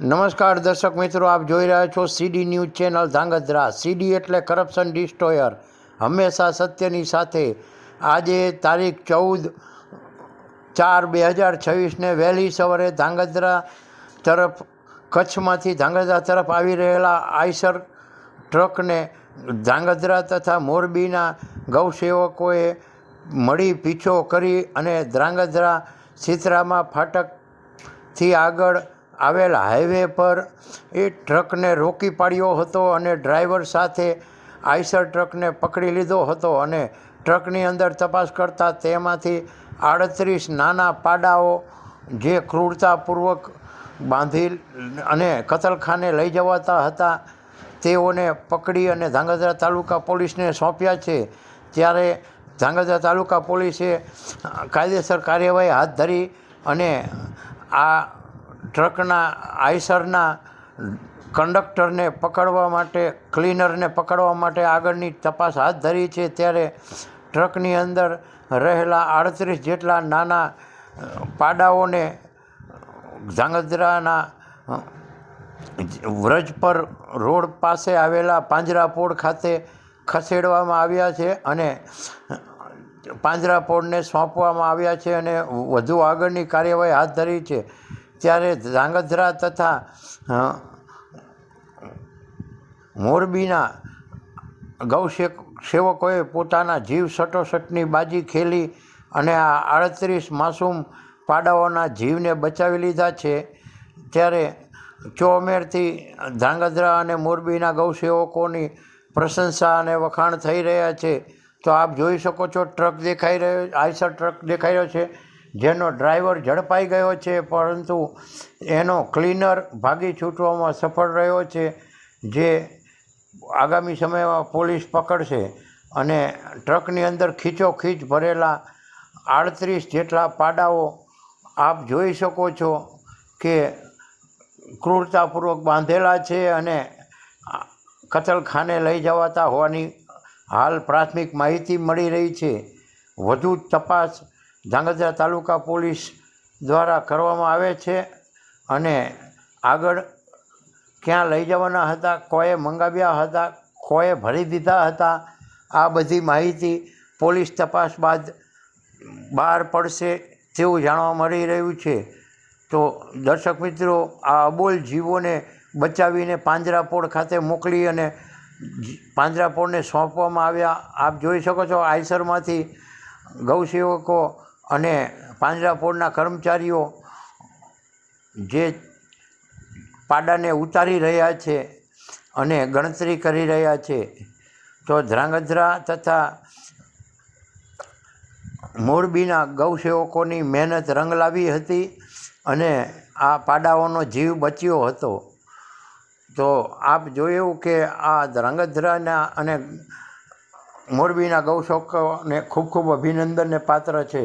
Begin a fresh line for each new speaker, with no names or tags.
નમસ્કાર દર્શક મિત્રો, આપ જોઈ રહ્યા છો સીડી ન્યૂઝ ચેનલ ધાંગધ્રા. સીડી એટલે કરપ્શન ડિસ્ટ્રોયર, હંમેશા સત્યની સાથે. આજે તારીખ 14/4/2026ને વહેલી સવારે ધાંગધ્રા તરફ કચ્છમાંથી ધાંગધ્રા તરફ આવી રહેલા આઈસર ટ્રકને ધાંગધ્રા તથા મોરબીના ગૌસેવકોએ મળી પીછો કરી અને ધાંગધ્રા સીતરામા ફાટકથી આગળ આવેલ હાઈવે પર એ ટ્રકને રોકી પાડ્યો હતો અને ડ્રાઈવર સાથે આઈસર ટ્રકને પકડી લીધો હતો અને ટ્રકની અંદર તપાસ કરતાં તેમાંથી 38 નાના પાડાઓ જે ક્રૂરતાપૂર્વક બાંધી અને કતલખાને લઈ જવાતા હતા તેઓને પકડી અને ધાંગધ્રા તાલુકા પોલીસને સોંપ્યા છે. ત્યારે ધાંગધ્રા તાલુકા પોલીસે કાયદેસર કાર્યવાહી હાથ ધરી અને આ ટ્રકના આઈસરના કંડક્ટરને પકડવા માટે, ક્લીનરને પકડવા માટે આગળની તપાસ હાથ ધરી છે. ત્યારે ટ્રકની અંદર રહેલા 38 જેટલા નાના પાડાઓને ધાંગધ્રાના વ્રજપર રોડ પાસે આવેલા પાંજરાપોળ ખાતે ખસેડવામાં આવ્યા છે અને પાંજરાપોળને સોંપવામાં આવ્યા છે અને વધુ આગળની કાર્યવાહી હાથ ધરી છે. ત્યારે ધાંગધ્રા તથા મોરબીના ગૌસેવકોએ પોતાના જીવ સટોસટની બાજી ખેલી અને આ 38 માસૂમ પાડાઓના જીવને બચાવી લીધા છે. ત્યારે ચોમેરથી ધાંગધ્રા અને મોરબીના ગૌસેવકોની પ્રશંસા અને વખાણ થઈ રહ્યા છે. તો આપ જોઈ શકો છો, ટ્રક દેખાઈ રહ્યો, આઈસર ટ્રક દેખાઈ રહ્યો છે, જેનો ડ્રાઈવર ઝડપાઈ ગયો છે, પરંતુ એનો ક્લીનર ભાગી છૂટવામાં સફળ રહ્યો છે, જે આગામી સમયમાં પોલીસ પકડશે. અને ટ્રકની અંદર ખીચોખીચ ભરેલા 38 જેટલા પાડાઓ આપ જોઈ શકો છો કે ક્રૂરતાપૂર્વક બાંધેલા છે અને કતલખાને લઈ જવાતા હોવાની હાલ પ્રાથમિક માહિતી મળી રહી છે. વધુ તપાસ ધાંગધ્રા તાલુકા પોલીસ દ્વારા કરવામાં આવે છે અને આગળ ક્યાં લઈ જવાના હતા, કોએ મંગાવ્યા હતા, કોએ ભરી દીધા હતા, આ બધી માહિતી પોલીસ તપાસ બાદ બહાર પડશે તેવું જાણવા મળી રહ્યું છે. તો દર્શક મિત્રો, આ અબોલ જીવોને બચાવીને પાંજરાપોળ ખાતે મોકલી અને પાંજરાપોળને સોંપવામાં આવ્યા. આપ જોઈ શકો છો, આઈસરમાંથી ગૌસેવકો અને પાંજરાપોળના કર્મચારીઓ જે પાડાને ઉતારી રહ્યા છે અને ગણતરી કરી રહ્યા છે. તો ધાંગધ્રા તથા મોરબીના ગૌસેવકોની મહેનત રંગ લાવી હતી અને આ પાડાઓનો જીવ બચ્યો હતો. તો આપ જોયું કે આ ધાંગધ્રાના અને મોરબીના ગૌસેવકોને ખૂબ ખૂબ અભિનંદનને પાત્ર છે.